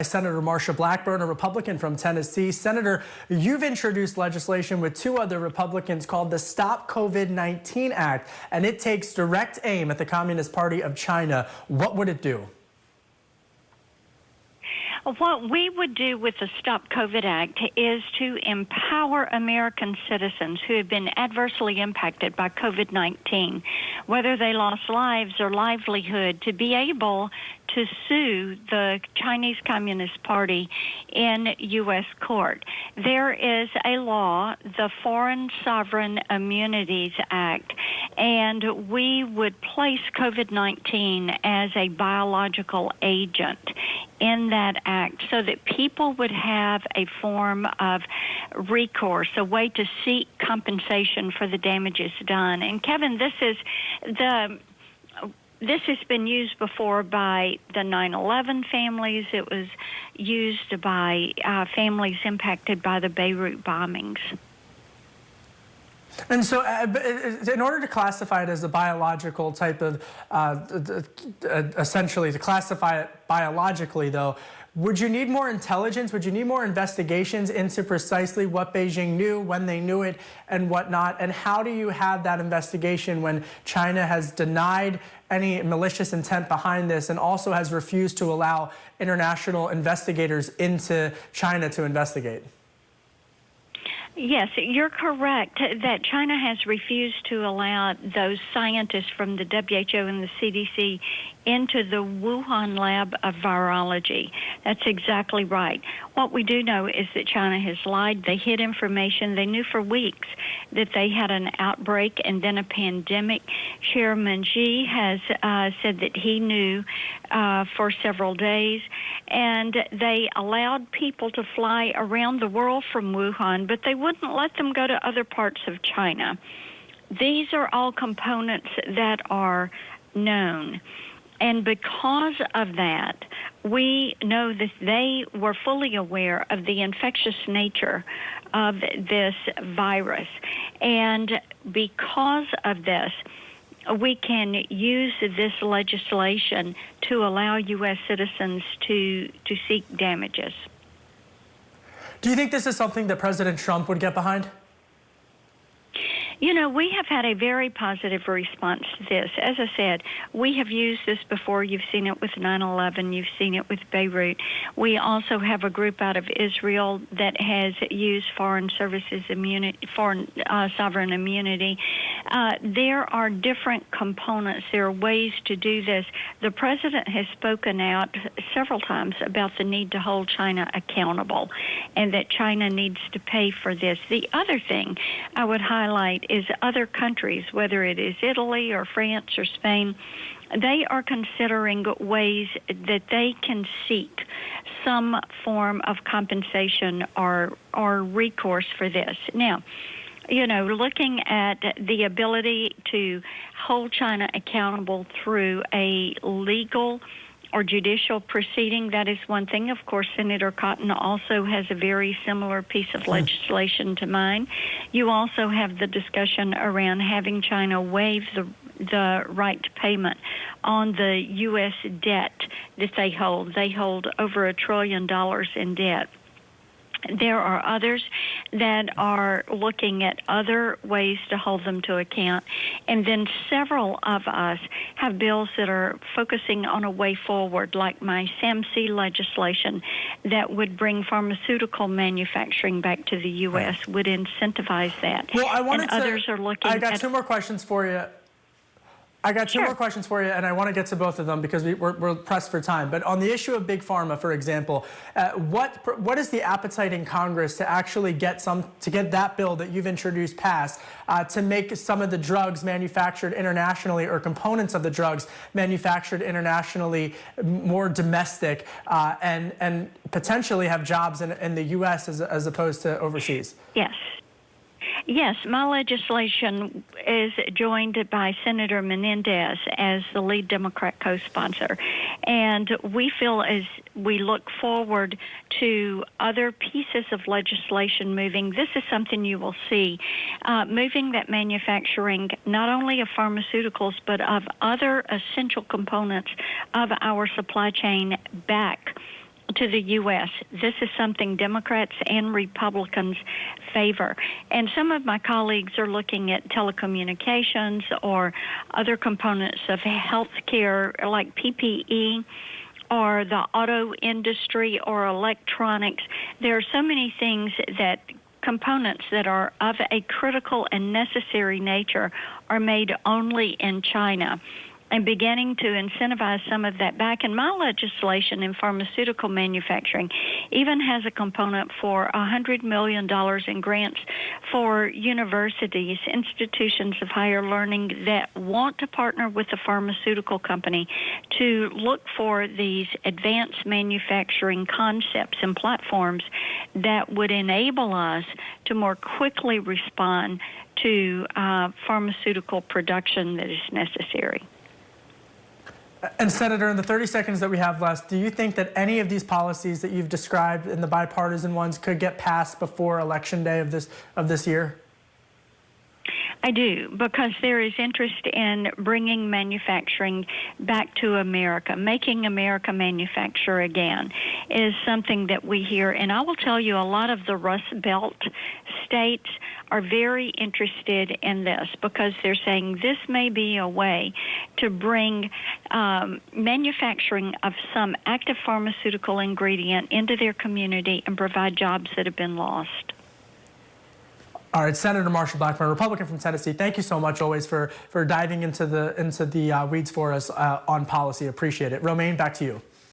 Senator Marsha Blackburn, a Republican from Tennessee. Senator, you've introduced legislation with two other Republicans called the Stop COVID-19 Act, and it takes direct aim at the Communist Party of China. What would it do? What we would do with the Stop COVID Act is to empower American citizens who have been adversely impacted by COVID-19, whether they lost lives or livelihood, to be able to sue the Chinese Communist Party in U.S. court. There is a law, the Foreign Sovereign Immunities Act, and we would place COVID-19 as a biological agent in that act so that people would have a form of recourse, a way to seek compensation for the damages done. And Kevin, this has been used before by the 9/11 families. It was used by families impacted by the Beirut bombings. And so in order to classify it as a biological type of, essentially to classify it biologically, though, would you need more intelligence? Would you need more investigations into precisely what Beijing knew, when they knew it, and whatnot? And how do you have that investigation when China has denied any malicious intent behind this and also has refused to allow international investigators into China to investigate? Yes, you're correct that China has refused to allow those scientists from the WHO and the CDC into the Wuhan lab of virology. That's exactly right. What we do know is that China has lied. They hid information. They knew for weeks that they had an outbreak and then a pandemic. Chairman Xi has said that he knew for several days, and they allowed people to fly around the world from Wuhan, but they wouldn't let them go to other parts of China. These are all components that are known. And because of that, we know that they were fully aware of the infectious nature of this virus. And because of this, we can use this legislation to allow U.S. citizens to seek damages. Do you think this is something that President Trump would get behind? You know, we have had a very positive response to this. As I said, we have used this before. You've seen it with 9/11. You've seen it with Beirut. We also have a group out of Israel that has used foreign services immunity, foreign sovereign immunity. There are different components. There are ways to do this. The president has spoken out several times about the need to hold China accountable and that China needs to pay for this. The other thing I would highlight is other countries, whether it is Italy or France or Spain, they are considering ways that they can seek some form of compensation or recourse for this. Now, you know, looking at the ability to hold China accountable through a legal or judicial proceeding, that is one thing. Of course, Senator Cotton also has a very similar piece of legislation to mine. You also have the discussion around having China waive the right to payment on the U.S. debt that they hold. They hold over $1 trillion in debt. There are others that are looking at other ways to hold them to account. And then several of us have bills that are focusing on a way forward, like my SAMC legislation that would bring pharmaceutical manufacturing back to the U.S., would incentivize that. Well, others are looking I got two more questions for you. More questions for you, and I want to get to both of them because we're pressed for time. But on the issue of Big Pharma, for example, what is the appetite in Congress to actually get that bill that you've introduced passed to make some of the drugs manufactured internationally or components of the drugs manufactured internationally more domestic and potentially have jobs in the U.S. as opposed to overseas? Yes. Yes, my legislation is joined by Senator Menendez as the lead Democrat co-sponsor. And we feel as we look forward to other pieces of legislation moving, this is something you will see, moving that manufacturing not only of pharmaceuticals but of other essential components of our supply chain back to the U.S. This is something Democrats and Republicans favor. And some of my colleagues are looking at telecommunications or other components of healthcare like PPE or the auto industry or electronics. There are so many things that components that are of a critical and necessary nature are made only in China, and beginning to incentivize some of that back. And my legislation in pharmaceutical manufacturing even has a component for $100 million in grants for universities, institutions of higher learning that want to partner with the pharmaceutical company to look for these advanced manufacturing concepts and platforms that would enable us to more quickly respond to pharmaceutical production that is necessary. And Senator, in the 30 seconds that we have left, do you think that any of these policies that you've described in the bipartisan ones could get passed before Election Day of this year? I do, because there is interest in bringing manufacturing back to America. Making America manufacture again is something that we hear. And I will tell you, a lot of the Rust Belt states are very interested in this because they're saying this may be a way to bring manufacturing of some active pharmaceutical ingredient into their community and provide jobs that have been lost. All right, Senator Marsha Blackburn, Republican from Tennessee, thank you so much always for diving into the weeds for us on policy. Appreciate it. Romaine, back to you.